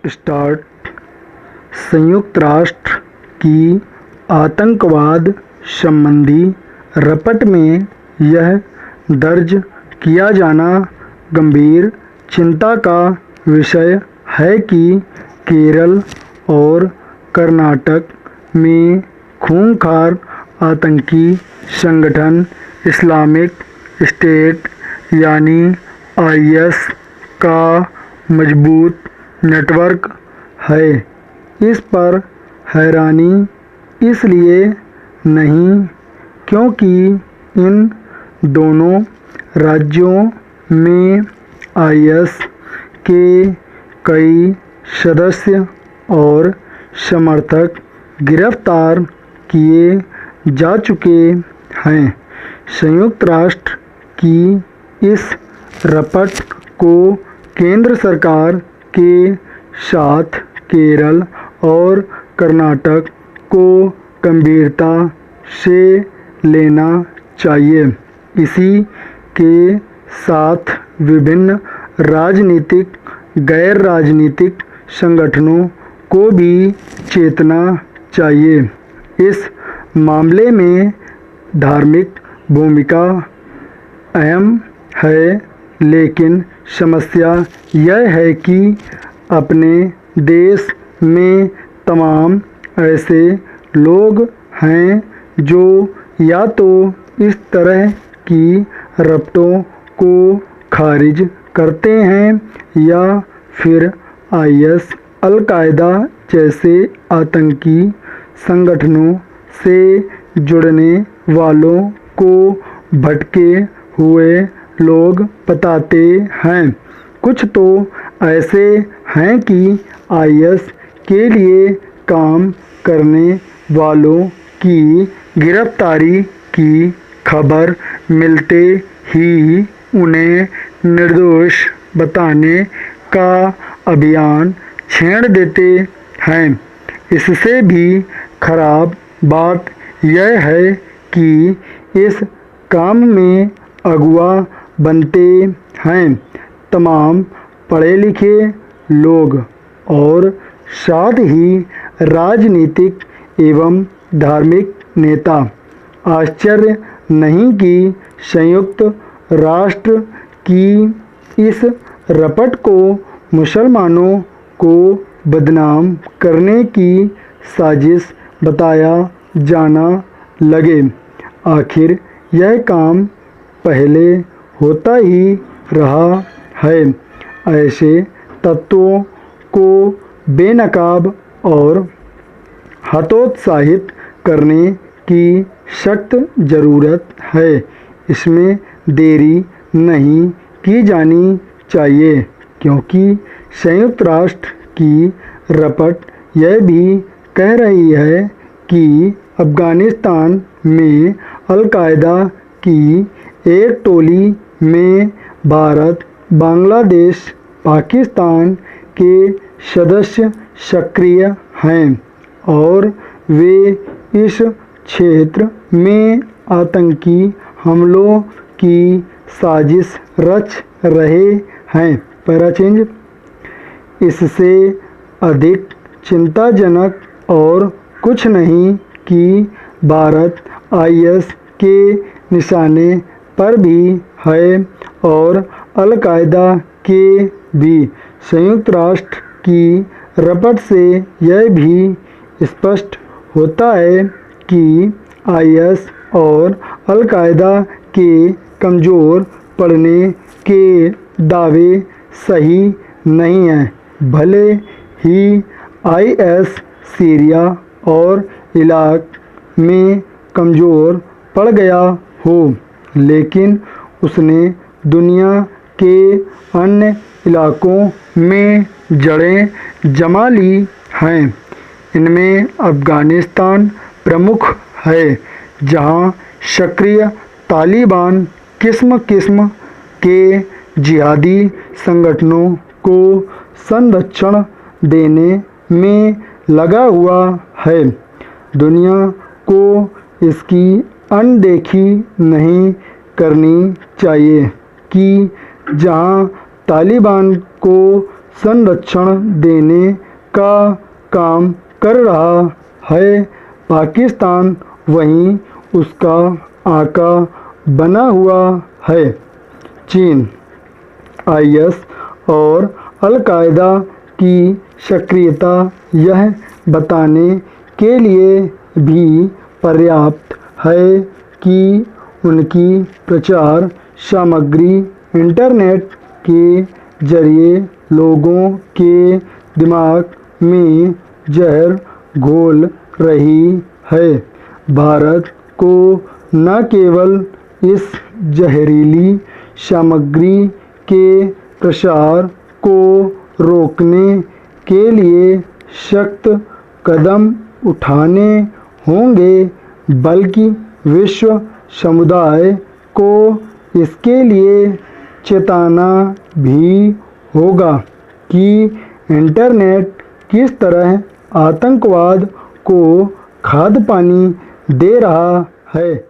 Start. संयुक्त राष्ट्र की आतंकवाद संबंधी रिपोर्ट में यह दर्ज किया जाना गंभीर चिंता का विषय है कि केरल और कर्नाटक में खूंखार आतंकी संगठन इस्लामिक स्टेट यानी आईएस का मजबूत नेटवर्क है। इस पर हैरानी इसलिए नहीं क्योंकि इन दोनों राज्यों में आईएस के कई सदस्य और समर्थक गिरफ्तार किए जा चुके हैं। संयुक्त राष्ट्र की इस रिपोर्ट को केंद्र सरकार के साथ केरल और कर्नाटक को गंभीरता से लेना चाहिए। इसी के साथ विभिन्न राजनीतिक गैर राजनीतिक संगठनों को भी चेतना चाहिए। इस मामले में धार्मिक भूमिका अहम है, लेकिन समस्या यह है कि अपने देश में तमाम ऐसे लोग हैं जो या तो इस तरह की रिपोर्टों को खारिज करते हैं या फिर आईएस अल-कायदा जैसे आतंकी संगठनों से जुड़ने वालों को भटके हुए लोग बताते हैं। कुछ तो ऐसे हैं कि आईएस के लिए काम करने वालों की गिरफ्तारी की खबर मिलते ही उन्हें निर्दोष बताने का अभियान छेड़ देते हैं। इससे भी खराब बात यह है कि इस काम में अगुआ बनते हैं तमाम पढ़े लिखे लोग और साथ ही राजनीतिक एवं धार्मिक नेता। आश्चर्य नहीं कि संयुक्त राष्ट्र की इस रिपोर्ट को मुसलमानों को बदनाम करने की साजिश बताया जाना लगे। आखिर यह काम पहले होता ही रहा है। ऐसे तत्वों को बेनकाब और हतोत्साहित करने की सख्त ज़रूरत है। इसमें देरी नहीं की जानी चाहिए क्योंकि संयुक्त राष्ट्र की रिपोर्ट यह भी कह रही है कि अफ़गानिस्तान में अल-कायदा की एक टोली में भारत, बांग्लादेश, पाकिस्तान के सदस्य सक्रिय हैं और वे इस क्षेत्र में आतंकी हमलों की साजिश रच रहे हैं। पैराचेंज। इससे अधिक चिंताजनक और कुछ नहीं कि भारत आईएस के निशाने पर भी है और अल-कायदा के भी। संयुक्त राष्ट्र की रिपोर्ट से यह भी स्पष्ट होता है कि आईएस और अल-कायदा के कमज़ोर पड़ने के दावे सही नहीं हैं। भले ही आईएस सीरिया और इराक में कमज़ोर पड़ गया हो, लेकिन उसने दुनिया के अन्य इलाकों में जड़ें जमा ली हैं। इनमें अफ़गानिस्तान प्रमुख है, जहां सक्रिय तालिबान किस्म किस्म के जिहादी संगठनों को संरक्षण देने में लगा हुआ है। दुनिया को इसकी अनदेखी नहीं करनी चाहिए कि जहां तालिबान को संरक्षण देने का काम कर रहा है। पाकिस्तान वहीं उसका आका बना हुआ है। चीन IS और अल-कायदा की सक्रियता यह बताने के लिए भी पर्याप्त है कि उनकी प्रचार सामग्री इंटरनेट के जरिए लोगों के दिमाग में जहर घोल रही है। भारत को न केवल इस जहरीली सामग्री के प्रसार को रोकने के लिए सख्त कदम उठाने होंगे, बल्कि विश्व समुदाय को इसके लिए चेताना भी होगा कि इंटरनेट किस तरह आतंकवाद को खाद पानी दे रहा है।